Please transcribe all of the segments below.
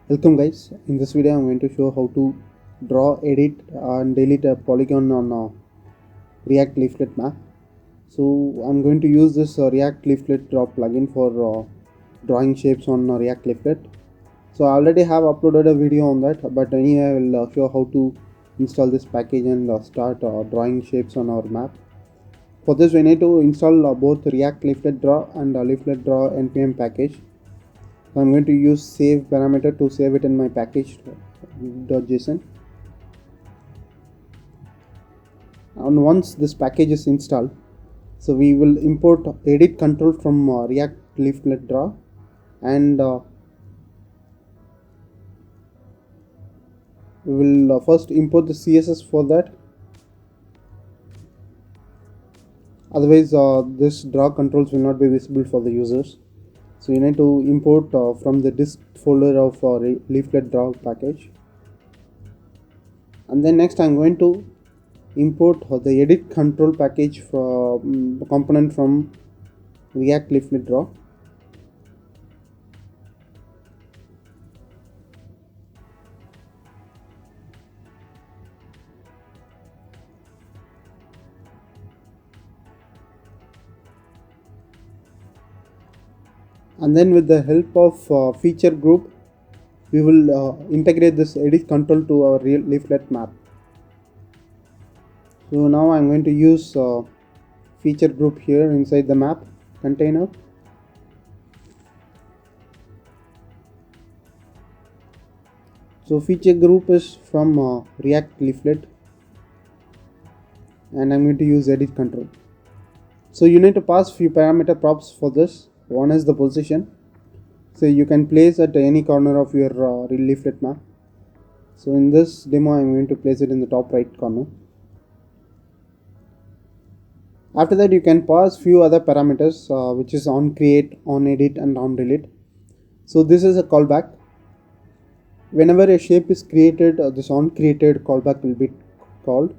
Welcome guys, in this video I'm going to show how to draw, edit and delete a polygon on a React Leaflet map. So I'm going to use this React Leaflet Draw plugin for drawing shapes on React Leaflet. So I already have uploaded a video on that, but anyway I will show how to install this package and start drawing shapes on our map. For this we need to install both React Leaflet Draw and Leaflet Draw npm package. So I'm going to use save parameter to save it in my package.json. And once this package is installed, so we will import edit control from React Leaflet Draw, and we will first import the CSS for that. Otherwise this draw controls will not be visible for the users. So you need to import from the dist folder of Leaflet Draw package. And then next I'm going to import the edit control package component from React Leaflet Draw. And then with the help of feature group, we will integrate this edit control to our real leaflet map. So now I'm going to use feature group here inside the map container. So feature group is from React Leaflet, and I'm going to use edit control. So you need to pass few parameter props for this. One is the position, so you can place at any corner of your leaflet map. So in this demo I'm going to place it in the top right corner. After that you can pass few other parameters which is on create, on edit and on delete. So this is a callback. Whenever a shape is created, this on created callback will be called,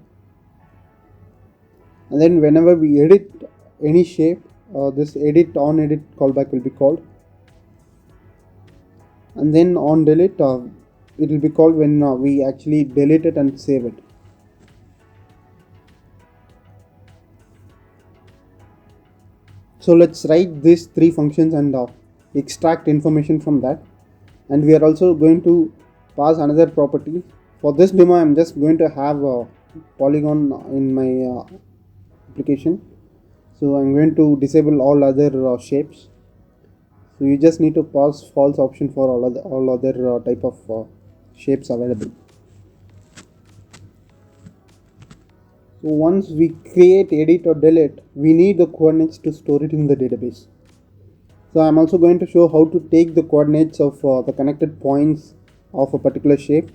and then whenever we edit any shape, this edit on edit callback will be called, and then on delete it will be called when we actually delete it and save it. So let's write these three functions and extract information from that. And we are also going to pass another property. For this demo I'm just going to have a polygon in my application. So I'm going to disable all other shapes. So you just need to pass false option for all other type of shapes available. So once we create, edit or delete, we need the coordinates to store it in the database. So I'm also going to show how to take the coordinates of the connected points of a particular shape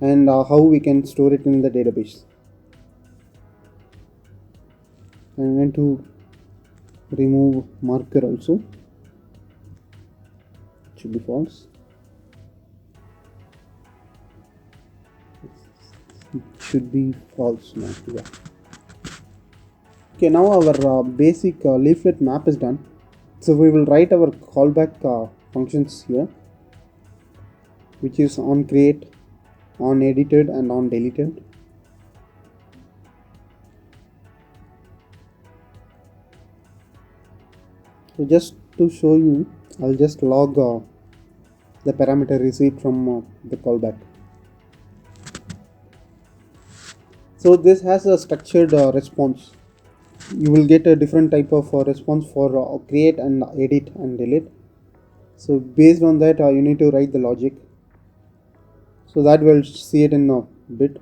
and how we can store it in the database. I'm going to remove marker also. It should be false. It should be false now. Yeah. Okay, now our basic leaflet map is done. So we will write our callback functions here, which is on create, on edited and on deleted. So just to show you, I'll just log the parameter received from the callback. So this has a structured response. You will get a different type of response for create and edit and delete. So based on that you need to write the logic. So that we'll see it in a bit.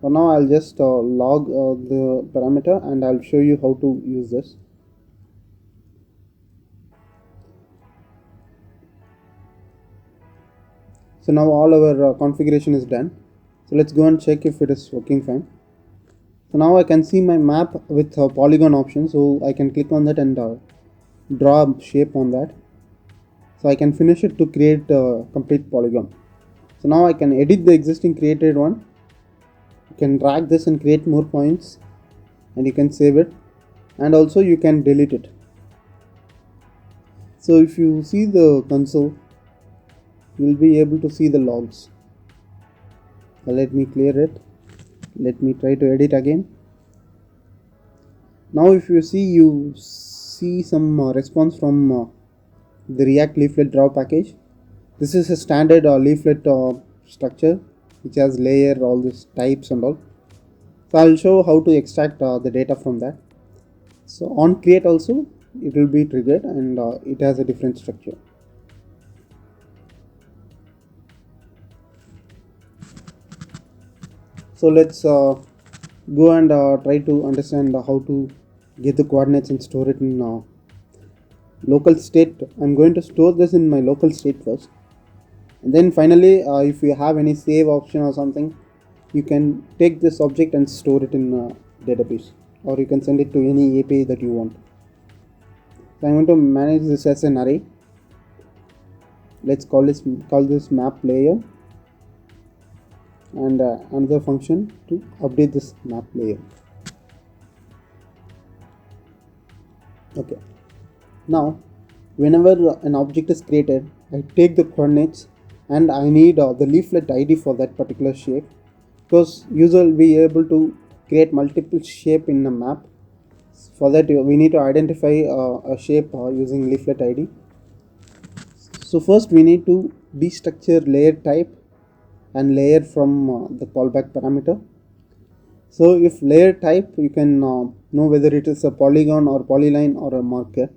For now I'll just log the parameter and I'll show you how to use this. So now all our configuration is done. So let's go and check if it is working fine. So now I can see my map with a polygon option, so I can click on that and draw a shape on that. So I can finish it to create a complete polygon. So now I can edit the existing created one. You can drag this and create more points, and you can save it, and also you can delete it. So if you see the console, you will be able to see the logs. Let me clear it. Let me try to edit again. Now if you see some response from the React leaflet draw package. This is a standard leaflet structure which has layer, all these types and all. So I'll show how to extract the data from that. So on create also it will be triggered, and it has a different structure. So let's go and try to understand how to get the coordinates and store it in local state. I'm going to store this in my local state first, and then finally if you have any save option or something, you can take this object and store it in database, or you can send it to any API that you want. So I'm going to manage this as an array. Let's call this map layer, and another function to update this map layer. Okay, now whenever an object is created, I take the coordinates, and I need the leaflet ID for that particular shape, because user will be able to create multiple shape in a map. For that we need to identify a shape using leaflet ID. So first we need to destructure layer type and layer from the callback parameter. So if layer type, you can know whether it is a polygon or polyline or a marker.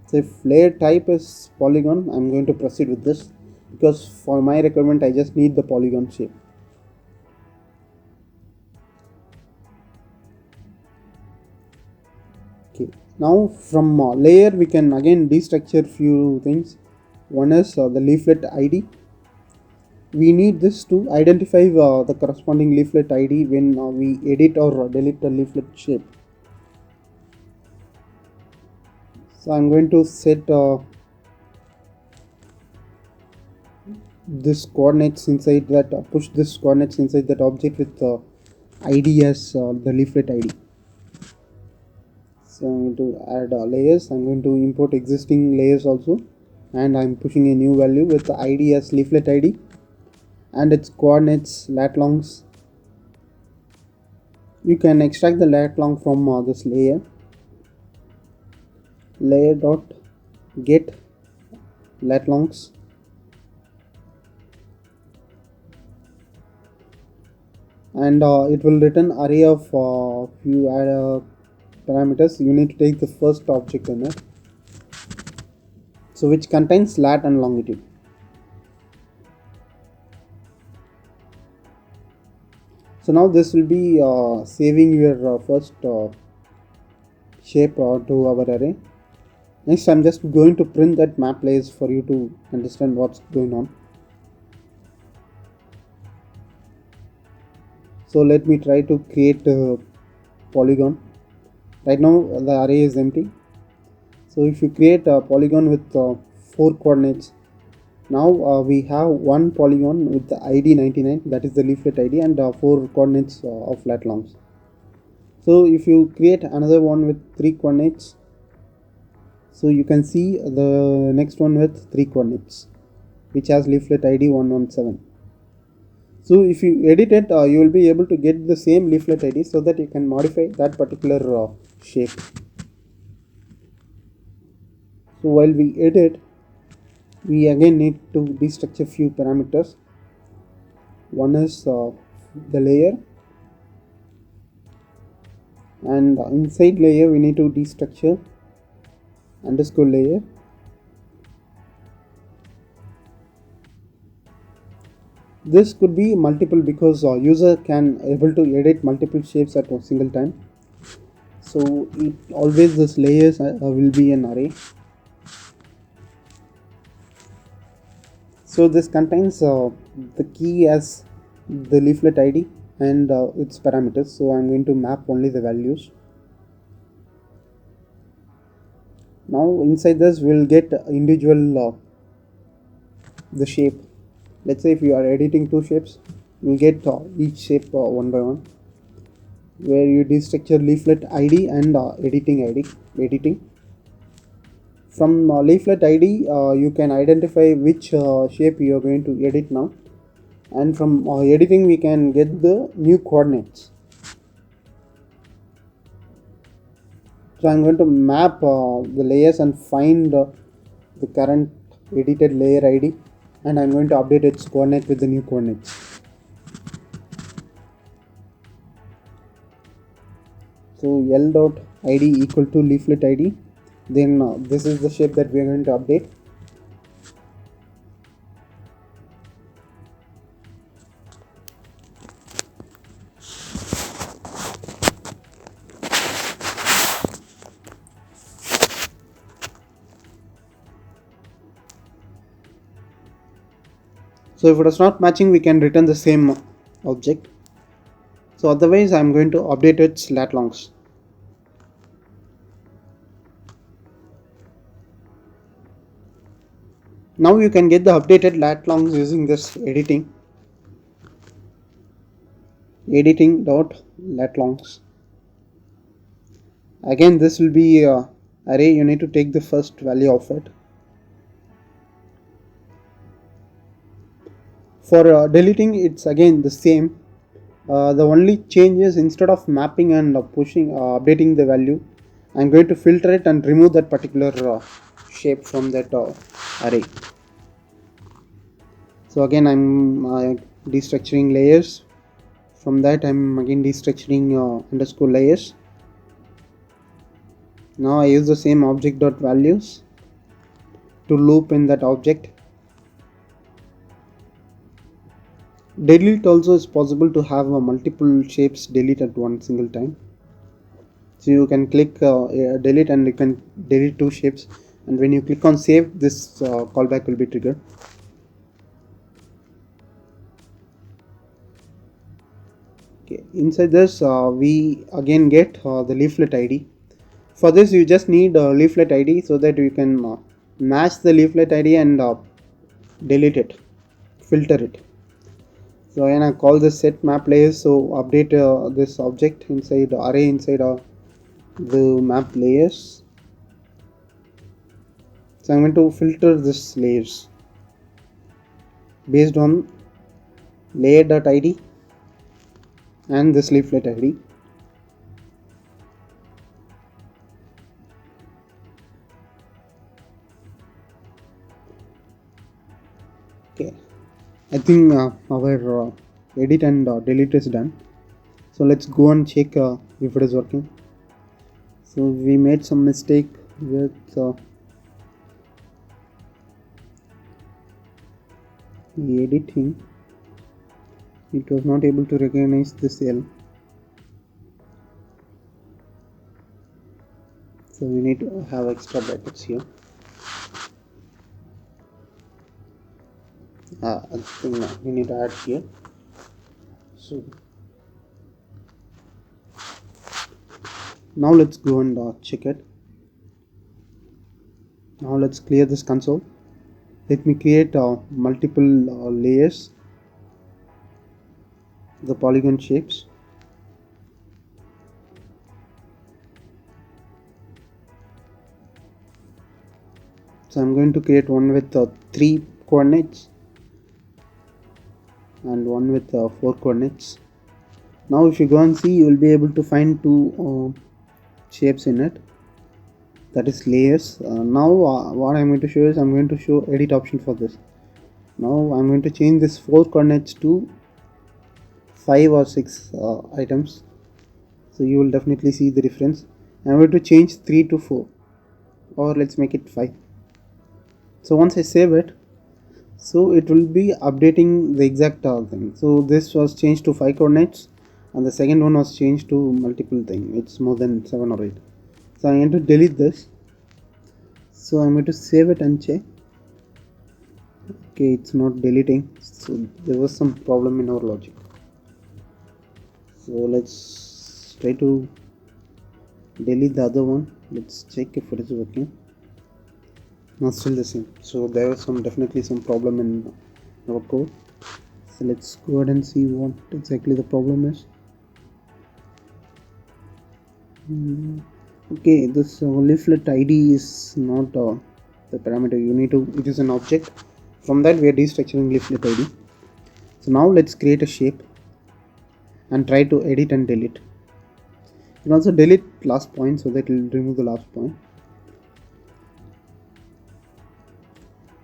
So if layer type is polygon, I'm going to proceed with this, because for my requirement I just need the polygon shape. Okay, now from layer we can again destructure few things. One is the leaflet ID. We need this to identify the corresponding leaflet ID when we edit or delete the leaflet shape. So I'm going to set this coordinates inside that, push this coordinates inside that object with ID as the leaflet ID. So I'm going to add layers. I'm going to import existing layers also, and I'm pushing a new value with the ID as leaflet ID and its coordinates lat longs. You can extract the lat long from this layer. Layer dot get lat longs, and it will return array of few parameters. You need to take the first object in it, so which contains lat and longitude. So now this will be saving your first shape to our array. Next, I'm just going to print that map layers for you to understand what's going on. So let me try to create a polygon. Right now the array is empty. So if you create a polygon with 4 coordinates, now we have one polygon with the ID 99, that is the leaflet ID, and 4 coordinates of lat longs. So if you create another one with 3 coordinates, so you can see the next one with 3 coordinates, which has leaflet ID 117. So if you edit it, you will be able to get the same leaflet ID, so that you can modify that particular shape. So while we edit, we again need to destructure few parameters. One is the layer, and inside layer we need to destructure underscore layer. This could be multiple, because user can able to edit multiple shapes at a single time. So it always this layers will be an array. So this contains the key as the leaflet ID and its parameters. So I'm going to map only the values. Now inside this we'll get individual the shape. Let's say if you are editing 2 shapes, you'll get each shape one by one, where you destructure leaflet ID and editing ID. From leaflet ID, you can identify which shape you are going to edit now, and from editing we can get the new coordinates. So I'm going to map the layers and find the current edited layer ID, and I'm going to update its coordinate with the new coordinates. So L dot ID equal to leaflet ID. Then this is the shape that we are going to update. So if it is not matching, we can return the same object. So otherwise I'm going to update its lat longs. Now you can get the updated lat longs using this editing dot lat longs. Again, this will be array. You need to take the first value of it. For deleting, it's again the same. The only change is, instead of mapping and updating the value, I'm going to filter it and remove that particular shape from that array. So again, I'm destructuring layers. From that, I'm again destructuring underscore layers. Now I use the same object dot values to loop in that object. Delete also is possible to have multiple shapes delete at one single time. So you can click delete and you can delete two shapes, and when you click on save, this callback will be triggered. Okay, inside this we again get the leaflet ID. For this you just need leaflet ID so that you can match the leaflet ID and delete it, filter it. So when I call this set map layers, so update this object inside array inside the map layers. So I'm going to filter this layers based on layer.id and this leaflet ID. Okay, I think our edit and delete is done. So let's go and check if it is working. So we made some mistake with editing. It was not able to recognize this L. So we need to have extra brackets here. I think we need to add here. So now let's go and check it. Now let's clear this console. Let me create multiple layers, the polygon shapes. So I'm going to create one with 3 coordinates and one with 4 coordinates. Now if you go and see, you will be able to find 2 shapes in it, that is layers. Now what I'm going to show is, I'm going to show edit option for this. Now I'm going to change this 4 coordinates to 5 or 6 items. So you will definitely see the difference. I'm going to change 3 to 4, or let's make it 5. So once I save it, so it will be updating the exact thing. So this was changed to 5 coordinates, and the second one was changed to multiple thing. It's more than 7 or 8. So I'm going to delete this. So I'm going to save it and check. Okay, it's not deleting. So there was some problem in our logic. So let's try to delete the other one. Let's check if it is working. Not still the same. So there was definitely some problem in our code. So let's go ahead and see what exactly the problem is. Okay, this leaflet id is not the parameter you need to, it is an object. From that we are destructuring leaflet id. So now let's create a shape and try to edit and delete. You can also delete last point so that it will remove the last point.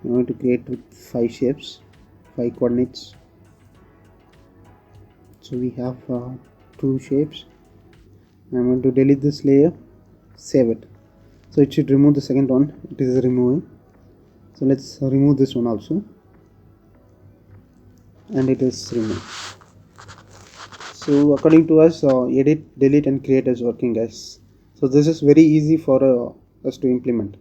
I'm going to create with 5 shapes, 5 coordinates. So we have 2 shapes. I'm going to delete this layer, save it. So it should remove the second one, it is removing. So let's remove this one also, and it is removed. So according to us, edit, delete and create is working, guys. So this is very easy for us to implement.